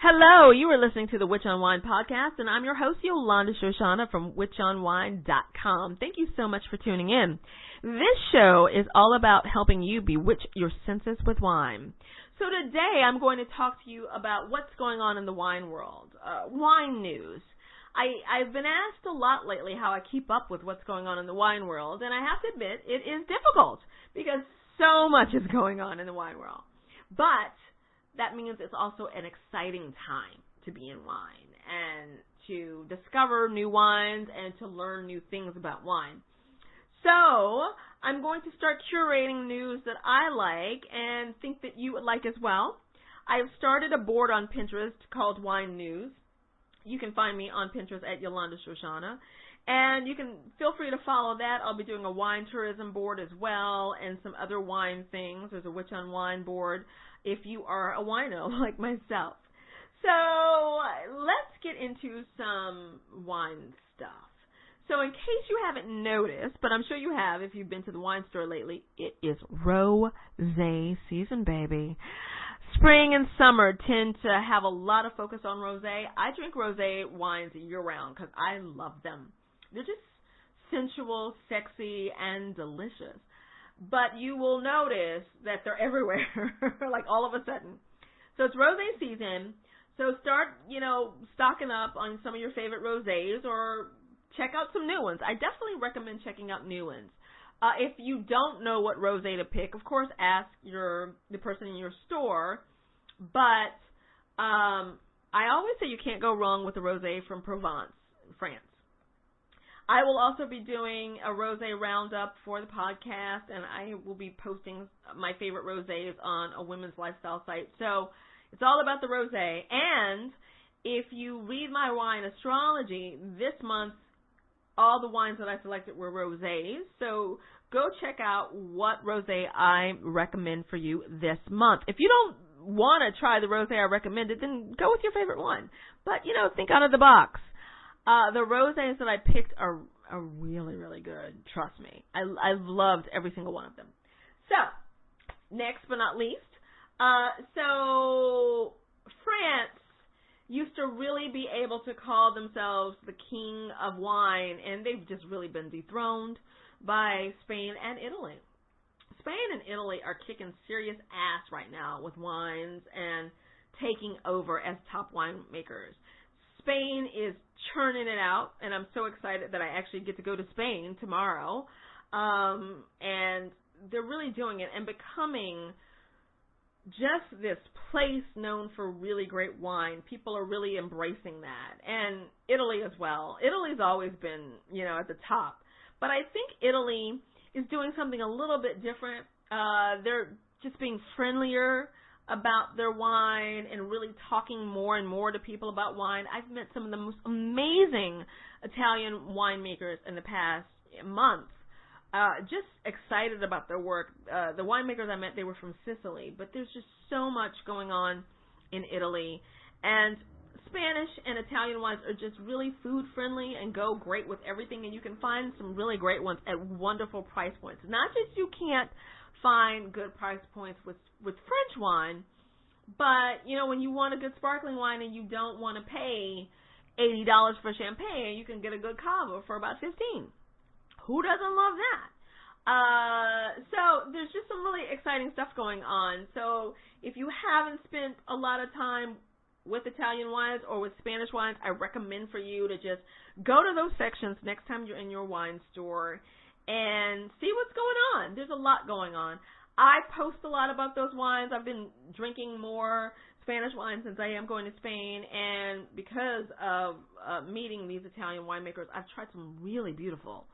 Hello, you are listening to the Witch on Wine podcast, and I'm your host, Yolanda Shoshana from witchonwine.com. Thank you so much for tuning in. This show is all about helping you bewitch your senses with wine. So today I'm going to talk to you about what's going on in the wine world, wine news. I've been asked a lot lately how I keep up with what's going on in the wine world, and I have to admit it is difficult because so much is going on in the wine world. But that means it's also an exciting time to be in wine and to discover new wines and to learn new things about wine. So I'm going to start curating news that I like and think that you would like as well. I've started a board on Pinterest called Wine News. You can find me on Pinterest at Yolanda Shoshana. And you can feel free to follow that. I'll be doing a wine tourism board as well and some other wine things. There's a Witch on Wine board if you are a wino like myself. So let's get into some wine stuff. So in case you haven't noticed, but I'm sure you have if you've been to the wine store lately, it is rosé season, baby. Spring and summer tend to have a lot of focus on rosé. I drink rosé wines year-round because I love them. They're just sensual, sexy, and delicious. But you will notice that they're everywhere, like all of a sudden. So it's rosé season. So start, stocking up on some of your favorite rosés or check out some new ones. I definitely recommend checking out new ones. If you don't know what rosé to pick, of course, ask the person in your store. But I always say you can't go wrong with a rosé from Provence, France. I will also be doing a rosé roundup for the podcast, and I will be posting my favorite rosés on a women's lifestyle site. So it's all about the rosé. And if you read my wine astrology, this month all the wines that I selected were rosés. So go check out what rosé I recommend for you this month. If you don't want to try the rosé I recommended, then go with your favorite one. But, think out of the box. The rosés that I picked are really, really good. Trust me. I've loved every single one of them. So, next but not least, so France used to really be able to call themselves the king of wine, and they've just really been dethroned by Spain and Italy. Spain and Italy are kicking serious ass right now with wines and taking over as top winemakers. Spain is churning it out, and I'm so excited that I actually get to go to Spain tomorrow. And they're really doing it and becoming just this place known for really great wine. People are really embracing that. And Italy as well. Italy's always been, at the top. But I think Italy is doing something a little bit different. They're just being friendlier about their wine and really talking more and more to people about wine. I've met some of the most amazing Italian winemakers in the past month. Just excited about their work. The winemakers I met, they were from Sicily, but there's just so much going on in Italy. And Spanish and Italian wines are just really food friendly and go great with everything, and you can find some really great ones at wonderful price points. Not just you can't find good price points with French wine, but when you want a good sparkling wine and you don't want to pay $80 for champagne, you can get a good cava for about $15. Who doesn't love that? So there's just some really exciting stuff going on. So if you haven't spent a lot of time with Italian wines or with Spanish wines, I recommend for you to just go to those sections next time you're in your wine store and see what's going on. There's a lot going on. I post a lot about those wines. I've been drinking more Spanish wine since I am going to Spain, and because of meeting these Italian winemakers, I've tried some really beautiful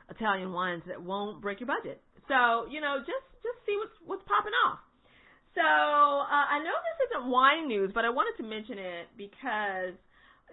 Italian wines that won't break your budget. So, just see what's popping off. So, I know this isn't wine news, but I wanted to mention it because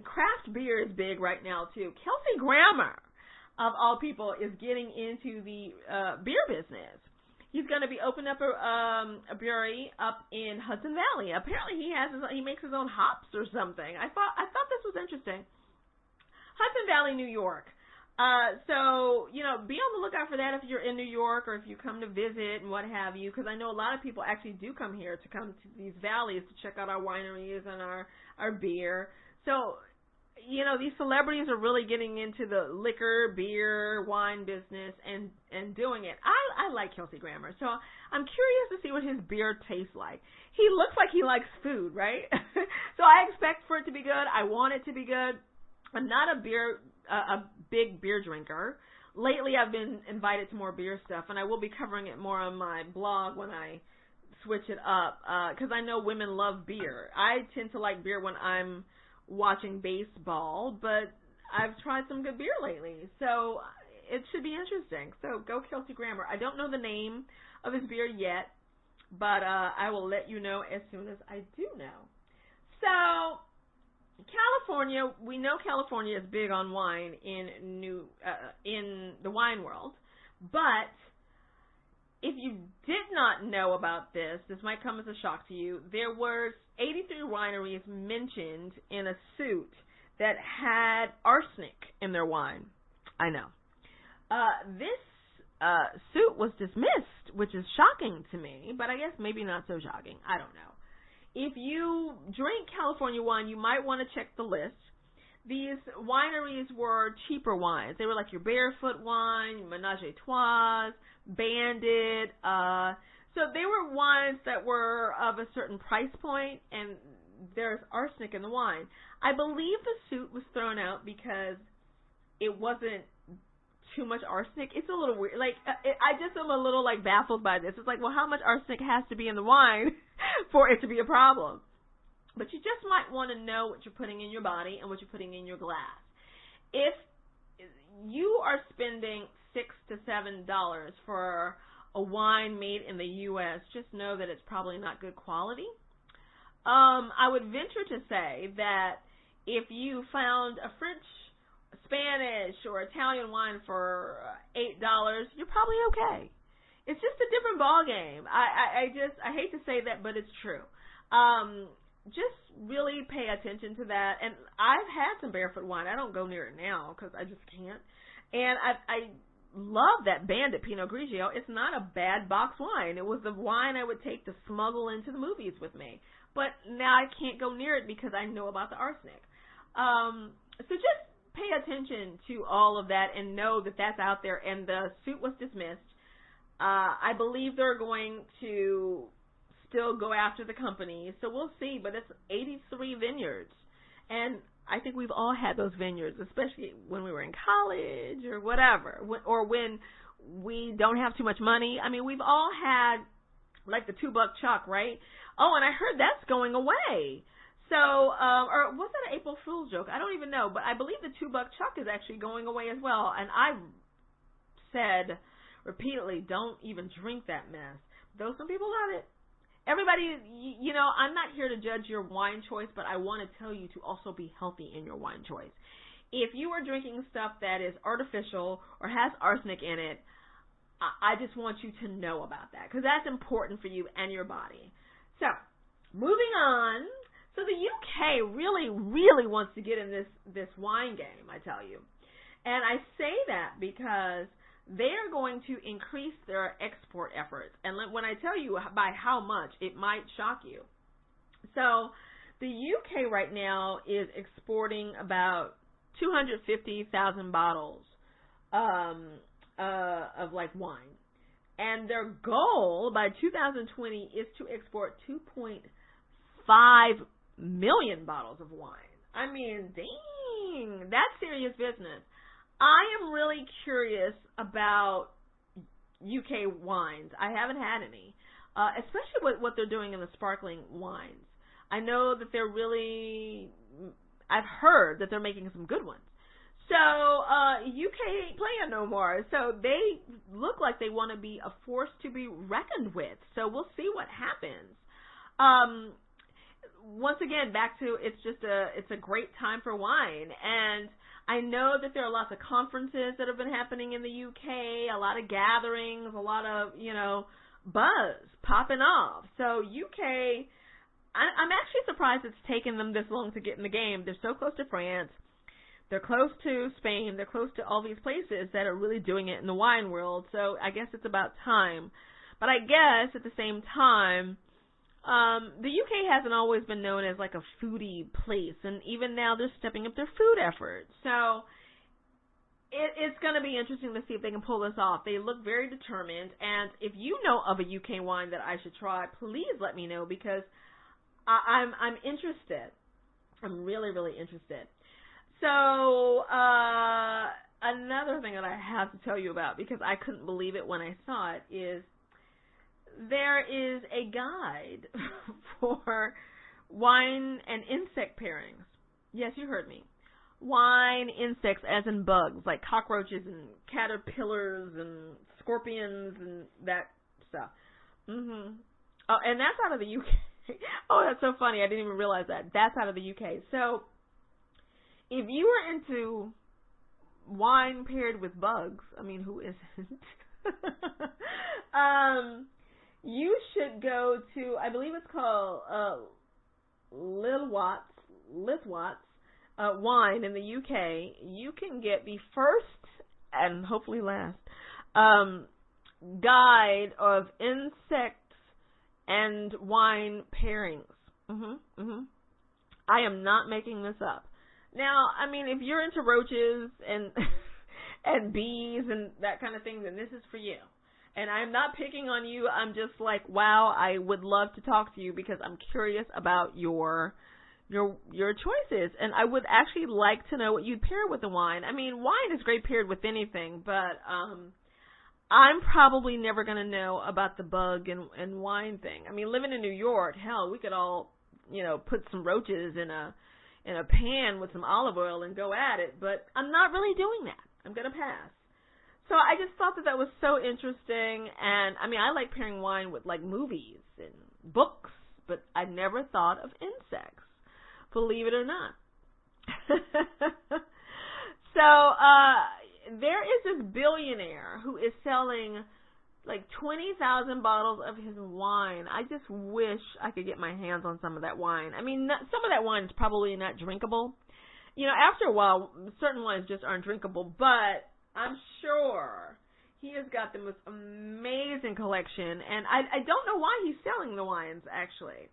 craft beer is big right now, too. Kelsey Grammer, of all people, is getting into the beer business. He's going to be opening up a brewery up in Hudson Valley. Apparently, he makes his own hops or something. I thought this was interesting. Hudson Valley, New York. So, be on the lookout for that if you're in New York or if you come to visit and what have you, because I know a lot of people actually do come here to come to these valleys to check out our wineries and our beer. So, these celebrities are really getting into the liquor, beer, wine business and doing it. I like Kelsey Grammer, so I'm curious to see what his beer tastes like. He looks like he likes food, right? So I expect for it to be good. I want it to be good. I'm not a big beer drinker. Lately, I've been invited to more beer stuff, and I will be covering it more on my blog when I switch it up, because I know women love beer. I tend to like beer when I'm watching baseball, but I've tried some good beer lately, so it should be interesting. So go Kelsey Grammer. I don't know the name of his beer yet, but I will let you know as soon as I do know. So California, we know California is big on wine in the wine world, but if you did not know about this might come as a shock to you. There were 83 wineries mentioned in a suit that had arsenic in their wine. I know. This suit was dismissed, which is shocking to me, but I guess maybe not so shocking. I don't know. If you drink California wine, you might want to check the list. These wineries were cheaper wines. They were like your Barefoot wine, Menage a Trois, Bandit. So they were wines that were of a certain price point, and there's arsenic in the wine. I believe the suit was thrown out because it wasn't too much arsenic. It's a little weird. I just am a little baffled by this. It's like, well, how much arsenic has to be in the wine for it to be a problem? But you just might want to know what you're putting in your body and what you're putting in your glass. If you are spending $6 to $7 for a wine made in the U.S., just know that it's probably not good quality. I would venture to say that if you found a French, Spanish, or Italian wine for $8, you're probably okay. It's just a different ball game. I hate to say that, but it's true. Just really pay attention to that. And I've had some Barefoot wine. I don't go near it now because I just can't. And I love that Bandit Pinot Grigio. It's not a bad box wine. It was the wine I would take to smuggle into the movies with me. But now I can't go near it because I know about the arsenic. So just pay attention to all of that and know that that's out there. And the suit was dismissed. I believe they're going to still go after the company, so we'll see. But it's 83 vineyards, and I think we've all had those vineyards, especially when we were in college or whatever, or when we don't have too much money. I mean, we've all had like the $2 chuck, right? Oh, and I heard that's going away. So, or was that an April Fool's joke? I don't even know, but I believe the $2 chuck is actually going away as well. And I've said repeatedly, don't even drink that mess. Though some people love it. Everybody, I'm not here to judge your wine choice, but I want to tell you to also be healthy in your wine choice. If you are drinking stuff that is artificial or has arsenic in it, I just want you to know about that because that's important for you and your body. So, moving on. So the UK really, really wants to get in this wine game, I tell you. And I say that because they're going to increase their export efforts. And when I tell you by how much, it might shock you. So the UK right now is exporting about 250,000 bottles of wine. And their goal by 2020 is to export 2.5 million bottles of wine. I mean, dang, that's serious business. I am really curious about UK wines. I haven't had any, especially what they're doing in the sparkling wines. I know that I've heard that they're making some good ones. So UK ain't playing no more. So they look like they want to be a force to be reckoned with. So we'll see what happens. Once again, back to it's a great time for wine. And I know that there are lots of conferences that have been happening in the UK, a lot of gatherings, a lot of, buzz popping off. So UK, I'm actually surprised it's taken them this long to get in the game. They're so close to France. they're close to Spain. They're close to all these places that are really doing it in the wine world. So I guess it's about time. But I guess at the same time, the UK hasn't always been known as like a foodie place, and even now they're stepping up their food efforts. So it's going to be interesting to see if they can pull this off. They look very determined, and if you know of a UK wine that I should try, please let me know, because I'm interested. I'm really, really interested. So another thing that I have to tell you about, because I couldn't believe it when I saw it, is there is a guide for wine and insect pairings. Yes, you heard me. Wine, insects, as in bugs, like cockroaches and caterpillars and scorpions and that stuff. Oh, and that's out of the UK. Oh, that's so funny. I didn't even realize that. That's out of the UK. So if you are into wine paired with bugs, I mean, who isn't? You should go to, I believe it's called Lithwat's wine in the UK. You can get the first and hopefully last guide of insects and wine pairings. I am not making this up. Now, I mean, if you're into roaches and and bees and that kind of thing, then this is for you. And I'm not picking on you. I'm just like, wow, I would love to talk to you because I'm curious about your choices. And I would actually like to know what you'd pair with the wine. I mean, wine is great paired with anything, but I'm probably never going to know about the bug and wine thing. I mean, living in New York, hell, we could all, put some roaches in a pan with some olive oil and go at it, but I'm not really doing that. I'm going to pass. So I just thought that was so interesting, and I mean, I like pairing wine with like movies and books, but I never thought of insects, believe it or not. So there is this billionaire who is selling like 20,000 bottles of his wine. I just wish I could get my hands on some of that wine. I mean, some of that wine is probably not drinkable. After a while, certain wines just aren't drinkable, but I'm sure he has got the most amazing collection, and I don't know why he's selling the wines, actually.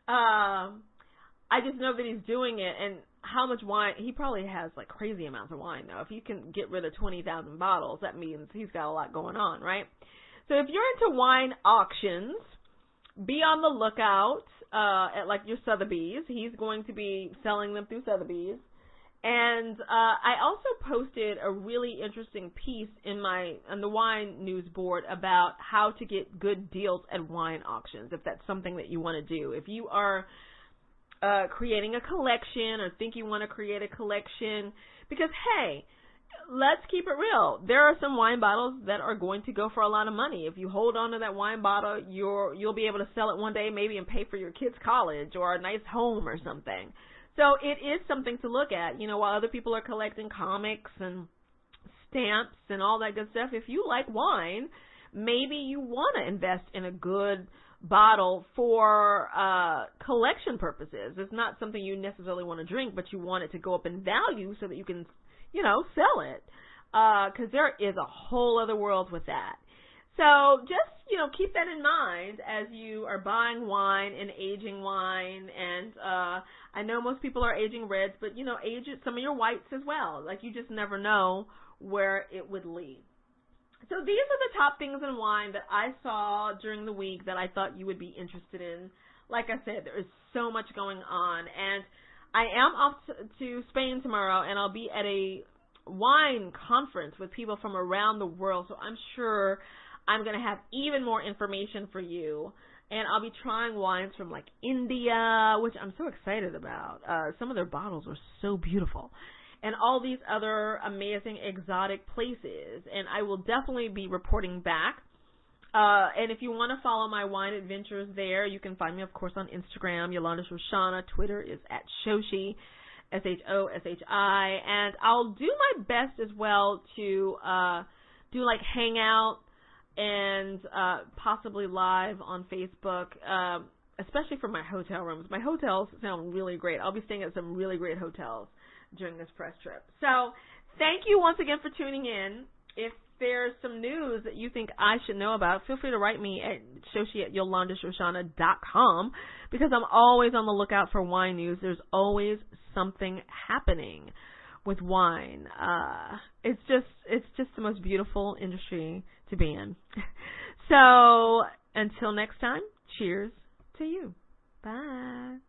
I just know that he's doing it, and how much wine, he probably has like crazy amounts of wine now. If he can get rid of 20,000 bottles, that means he's got a lot going on, right? So if you're into wine auctions, be on the lookout at like your Sotheby's. He's going to be selling them through Sotheby's. And I also posted a really interesting piece on the wine news board about how to get good deals at wine auctions, if that's something that you want to do. If you are creating a collection or think you want to create a collection, because, hey, let's keep it real. There are some wine bottles that are going to go for a lot of money. If you hold on to that wine bottle, you'll be able to sell it one day maybe and pay for your kids' college or a nice home or something. So it is something to look at, while other people are collecting comics and stamps and all that good stuff. If you like wine, maybe you want to invest in a good bottle for collection purposes. It's not something you necessarily want to drink, but you want it to go up in value so that you can, sell it. Because there is a whole other world with that. So just, keep that in mind as you are buying wine and aging wine. And I know most people are aging reds, but, age some of your whites as well. Like, you just never know where it would lead. So these are the top things in wine that I saw during the week that I thought you would be interested in. Like I said, there is so much going on. And I am off to Spain tomorrow, and I'll be at a wine conference with people from around the world. So I'm sure I'm going to have even more information for you. And I'll be trying wines from like India, which I'm so excited about. Some of their bottles are so beautiful. And all these other amazing exotic places. And I will definitely be reporting back. And if you want to follow my wine adventures there, you can find me, of course, on Instagram, Yolanda Shoshana. Twitter is at Shoshi, Shoshi. And I'll do my best as well to do like Hangout and possibly live on Facebook, especially for my hotel rooms. My hotels sound really great. I'll be staying at some really great hotels. during this press trip. So thank you once again for tuning in. If there's some news that you think I should know about, feel free to write me at yolandashoshana.com, because I'm always on the lookout for wine news. There's always something happening with wine. It's just the most beautiful industry to be in. So until next time, cheers to you. Bye.